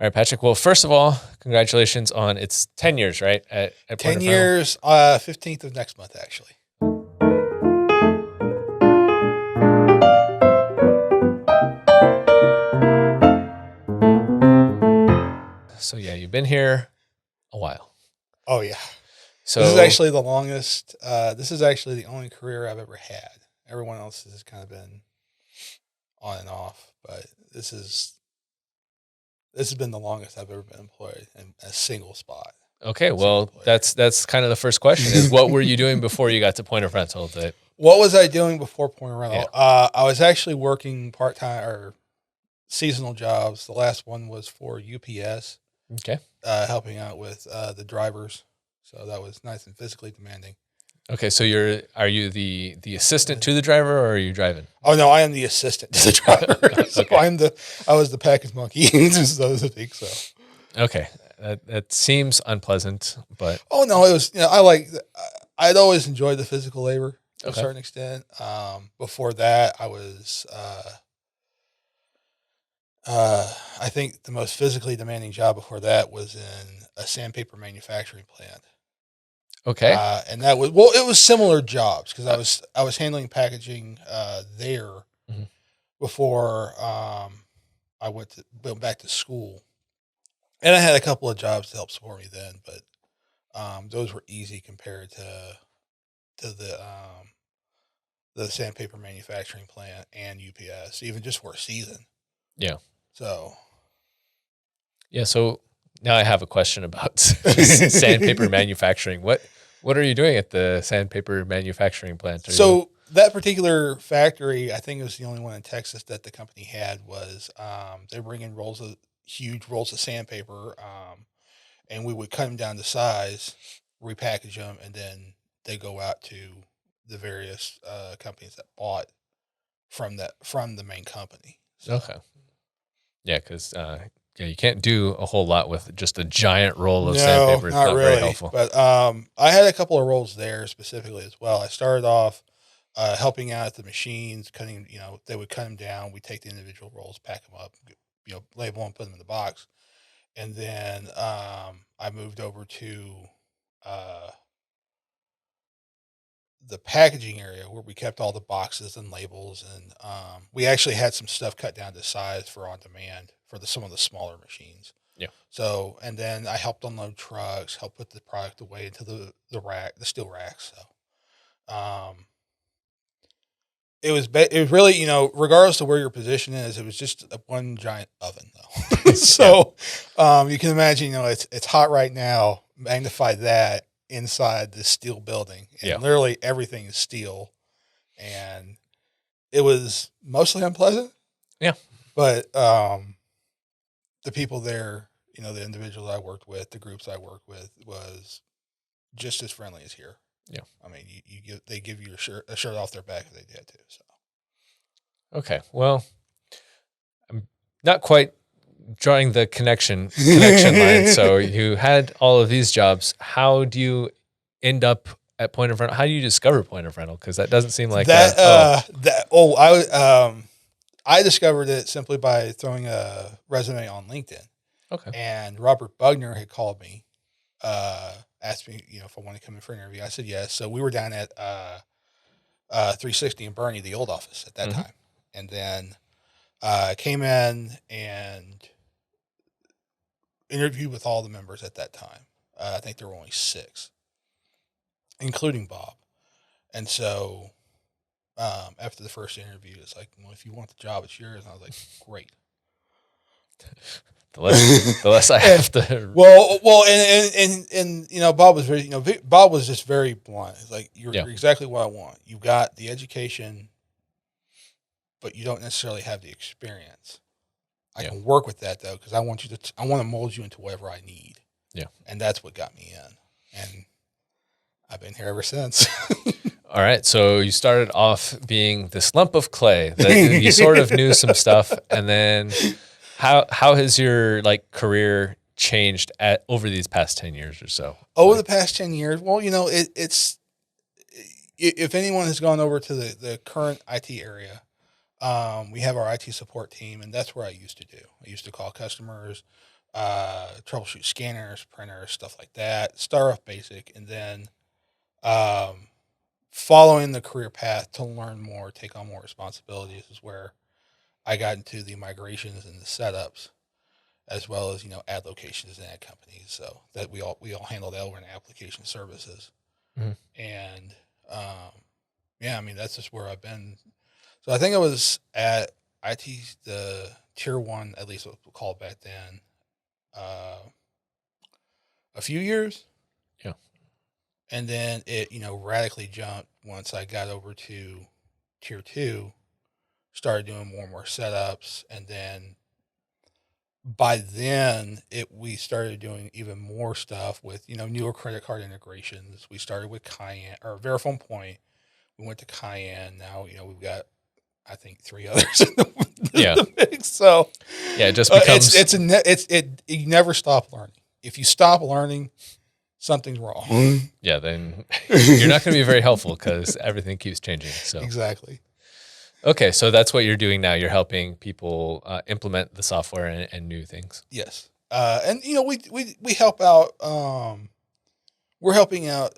All right, Patrick. Well, first of all, congratulations on it's 10 years, right? At 10 Point of Rental. years, 15th of next month, actually. So yeah, you've been here a while. Oh, yeah. So This is actually the longest. This is actually the only career I've ever had. Everyone else has kind of been on and off, but this has been the longest I've ever been employed in a single spot. okay. Well, that's kind of the first question: is what were you doing before you got to Point of Rental? What was I doing before Point of Rental? I was actually working part-time or seasonal jobs. The last one was for UPS. Okay. Helping out with the drivers. So that was nice and physically demanding. Okay. So are you the assistant to the driver, or are you driving? Oh no, I am the assistant to the driver. So Okay. I was the package monkey, so to speak. So Okay. That seems unpleasant, but oh no, it was. I'd always enjoyed the physical labor to a certain extent. Before that, I was. I think the most physically demanding job before that was in a sandpaper manufacturing plant. okay. And that was it was similar jobs because I was handling packaging there Mhm. before I went back to school, and I had a couple of jobs to help support me then, but those were easy compared to the sandpaper manufacturing plant and UPS, even just for a season. Yeah. So Yeah. So now I have a question about sandpaper manufacturing. What are you doing at the sandpaper manufacturing plant? So that particular factory, I think it was the only one in Texas that the company had, was they bring in huge rolls of sandpaper, and we would cut them down to size, repackage them, and then they go out to the various companies that bought from the main company. So, Okay. Yeah, because you can't do a whole lot with just a giant roll of no, sandpaper. It's not not really. very helpful. But I had a couple of roles there specifically as well. I started off helping out at the machines, cutting. They would cut them down. We take the individual rolls, pack them up, label them, put them in the box, and then I moved over to uh, the packaging area where we kept all the boxes and labels, and we actually had some stuff cut down to size for on demand for some of the smaller machines. Yeah. So, and then I helped unload trucks, help put the product away into the rack, the steel racks. So, it was really, regardless of where your position is, it was just one giant oven though. So, you can imagine, it's hot right now. Magnify that inside this steel building, and literally everything is steel, and it was mostly unpleasant. Yeah. But the people there, the individuals I worked with, the groups I worked with, was just as friendly as here. Yeah. I mean, they give you a shirt off their back if they did too. So. Okay. Well, I'm not quite drawing the connection line. So you had all of these jobs. How do you end up at Point of Rental? How do you discover Point of Rental? Because that doesn't seem like I discovered it simply by throwing a resume on LinkedIn. Okay. And Robert Bugner had called me, asked me, if I wanted to come in for an interview. I said yes. So we were down at 360 in Bernie, the old office at that time. And then came in and interviewed with all the members at that time. I think there were only 6, including Bob. And so after the first interview, it's like, well, if you want the job, it's yours. And I was like, great. The less I have to. Well, and Bob was Bob was just very blunt. It's like, you're exactly what I want. You got the education, but you don't necessarily have the experience. I can work with that though, because I want to mold you into whatever I need. Yeah. And that's what got me in. And I've been here ever since. All right. So you started off being this lump of clay that you sort of knew some stuff. And then how has your career changed over these past 10 years or so? Over the past 10 years? Well, it's, if anyone has gone over to the current IT area, we have our IT support team, and that's where I used to do. I used to call customers, troubleshoot scanners, printers, stuff like that. Start off basic, and then um, following the career path to learn more, take on more responsibilities is where I got into the migrations and the setups, as well as add locations and add companies. So that we all handle that over in application services, Mhm. and yeah, I mean that's just where I've been. So I think I was at IT the tier one, at least what we called back then, uh, a few years, Yeah. and then it radically jumped once I got over to tier two, started doing more and more setups, and then by then we started doing even more stuff with newer credit card integrations. We started with Cayenne or Verifone Point. We went to Cayenne. Now we've got I think three others in Yeah. the mix. So Yeah. It just becomes, you never stop learning. If you stop learning, something's wrong. yeah, then you're not going to be very helpful because everything keeps changing. So, Exactly. okay. So that's what you're doing now. You're helping people implement the software and new things. Yes. And we help out. We're helping out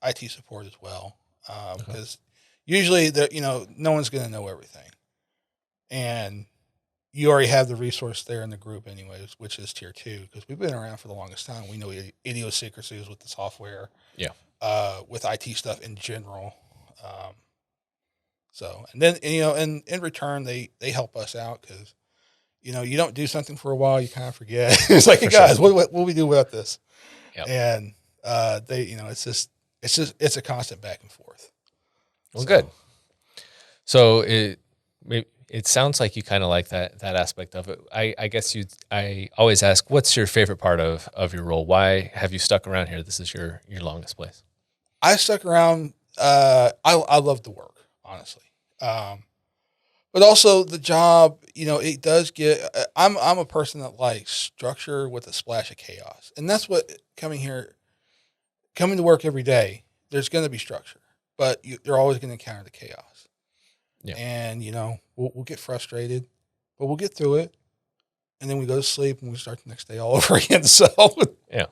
IT support as well, Okay. because usually no one's going to know everything, and you already have the resource there in the group anyways, which is tier two, because we've been around for the longest time. We know idiosyncrasies with the software, Yeah. with IT stuff in general. Um, so, and then and in return, they help us out because you don't do something for a while, you kind of forget. It's like, hey, For sure. guys, what do we do without this? Yep. And they, it's a constant back and forth. Well, So, good. So it sounds like you kind of like that aspect of it. I guess I always ask, what's your favorite part of your role? Why have you stuck around here? This is your longest place. I stuck around. I love the work, honestly. But also the job, it does get. I'm a person that likes structure with a splash of chaos, and that's what coming to work every day. There's going to be structure, but you're always going to encounter the chaos. Yeah. And we'll get frustrated, but we'll get through it, and then we go to sleep and we start the next day all over again. So Yeah.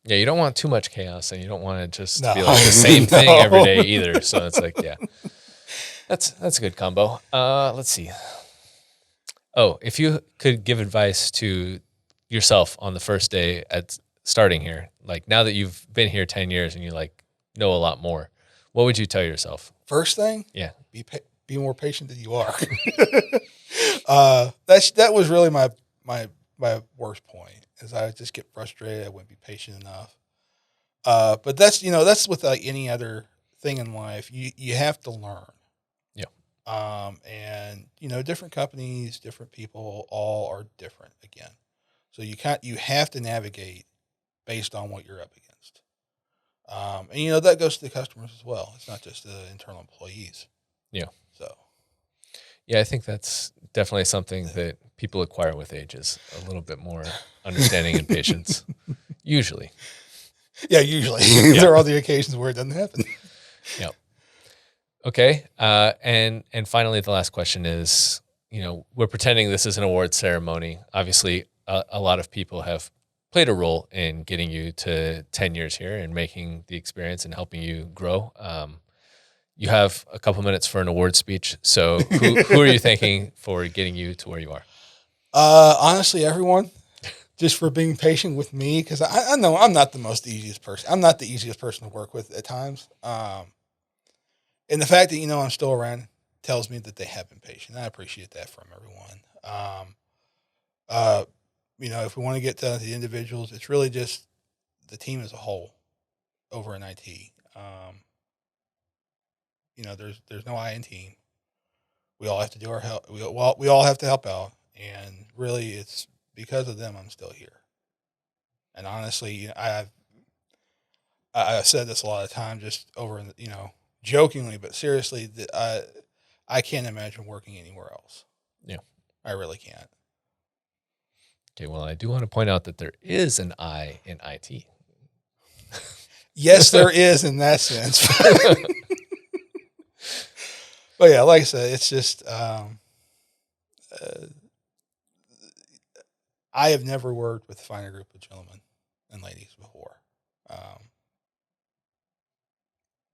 Yeah, you don't want too much chaos, and you don't want it just to be No. like the same thing No. every day either. So it's like, yeah, that's a good combo. Let's see. Oh, if you could give advice to yourself on the first day at starting here, like now that you've been here 10 years and you like know a lot more, what would you tell yourself? First thing, Yeah. be more patient than you are. That was really my worst point, is I would just get frustrated. I wouldn't be patient enough. But that's with any other thing in life. You have to learn. Yeah. And different companies, different people, all are different again. So you have to navigate based on what you're up against. And that goes to the customers as well. It's not just the internal employees. Yeah. So Yeah, I think that's definitely something that people acquire with age is a little bit more understanding and patience. Usually. yeah, usually there are the occasions where it doesn't happen. Yep. Okay. And finally, the last question is, we're pretending this is an award ceremony. Obviously, a lot of people have played a role in getting you to 10 years here and making the experience and helping you grow. You have a couple minutes for an award speech. So who are you thanking for getting you to where you are? Honestly, everyone, just for being patient with me, because I know I'm not the easiest person. I'm not the easiest person to work with at times. And the fact that I'm still around tells me that they have been patient. I appreciate that from everyone. If we want to get to the individuals, it's really just the team as a whole over in IT. There's no I in team. We all have to do our help. We all have to help out, and really, it's because of them I'm still here. And honestly, I've said this a lot of times, just over in jokingly, but seriously, that I can't imagine working anywhere else. Yeah. I really can't. Okay. Well, I do want to point out that there is an I in IT. Yes, there is in that sense. But yeah, like I said, it's just I have never worked with a finer group of gentlemen and ladies before. Well,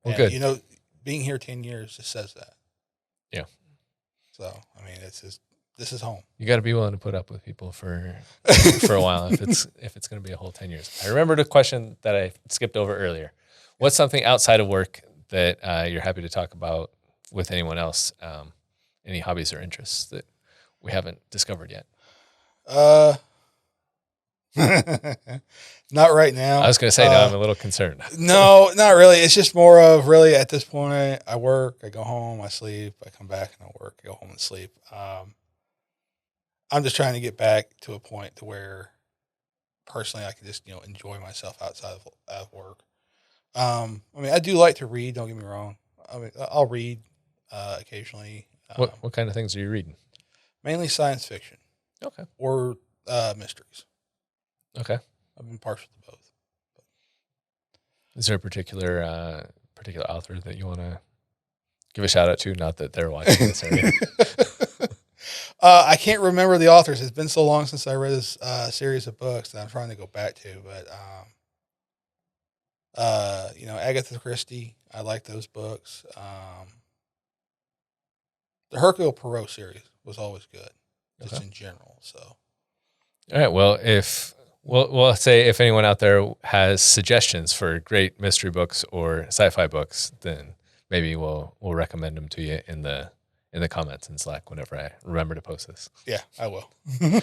And, good. you know, being here 10 years just says that. Yeah. So, I mean, this is home. You got to be willing to put up with people for a while if it's going to be a whole 10 years. I remembered a question that I skipped over earlier. What's something outside of work that you're happy to talk about with anyone else? Any hobbies or interests that we haven't discovered yet? Not right now. I was going to say, now I'm a little concerned. No, not really. It's just more of really at this point, I work, I go home, I sleep, I come back and I work, I go home and sleep. I'm just trying to get back to a point to where personally I can just, you know, enjoy myself outside of work. I mean, I do like to read, don't get me wrong. I mean, I'll read occasionally. What kind of things are you reading? Mainly science fiction. Okay. Or mysteries. Okay. I've been partial to both. Is there a particular author that you want to give a shout out to? Not that they're watching this area. I can't remember the authors. It's been so long since I read this series of books that I'm trying to go back to. But you know, Agatha Christie, I like those books. The Hercule Poirot series was always good, just in general. So, all right. Well, we'll say if anyone out there has suggestions for great mystery books or sci-fi books, then maybe we'll recommend them to you in the comments in Slack whenever I remember to post this. Yeah, I will. All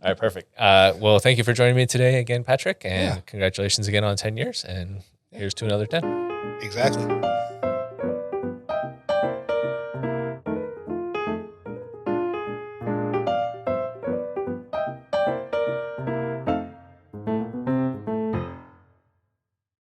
right, perfect. Well, thank you for joining me today again, Patrick, and congratulations again on 10 years. And here's to another 10. Exactly.